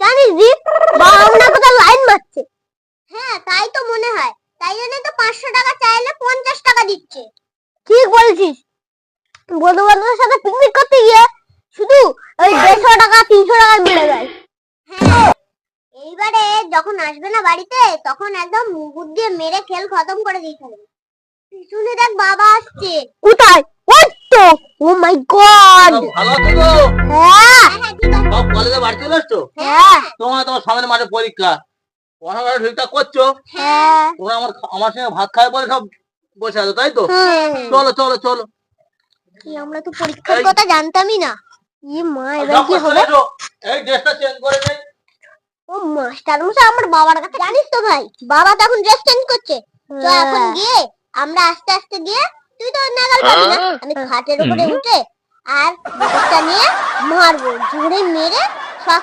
জানিস দীপ, বাবা আমরা কোথাও লাইন মারছে। হ্যাঁ তাই তো মনে হয়, তাই জন্য তো 500 টাকা চাইলে 50 টাকা দিচ্ছে। ঠিক বলেছিস, বন্ধু বান্ধবের সাথে পিকনিক করতে গিয়ে শুধু ওই 150 টাকা 300 টাকা মিলে যায়। হ্যাঁ এইবারে যখন আসবে না বাড়িতে তখন একদম মুগুর দিয়ে মেরে খেল খতম করে দিতে হবে। পিছনে দেখ বাবা আসছে। কোথায়? ওই তো। ও মাই গড। ভালো আছো তো? হ্যাঁ হ্যাঁ ঠিক আছে। সব কলেজে বাড়ি চলে এসছো? হ্যাঁ তোমার সামনে মাঠে পরীক্ষা, পড়াশোনা ঠিকঠাক করছো? হ্যাঁ তোমরা আমার সঙ্গে ভাত খাওয়ার পরে সব বসে আছো তাই তো? হ্যাঁ। চলো চলো চলো। কি আমরা তো পরীক্ষার কথা জানতামই না। ই মা এবার যাও, কি চলে হবে? এসো। এই ড্রেসটা চেঞ্জ করে নেই। ও মাস্টার মশাই আমার বাবার কাছে জানিস তো ভাই, বাবা তো এখন ড্রেস চেঞ্জ করছে। তো এখন গিয়ে আমরা আস্তে আস্তে গিয়ে, তুই তো নাগাল পাবি না, আমি খাটের উপরে উঠে আর ব্যাগটা নিয়ে মারবো, জোরে মেরে সব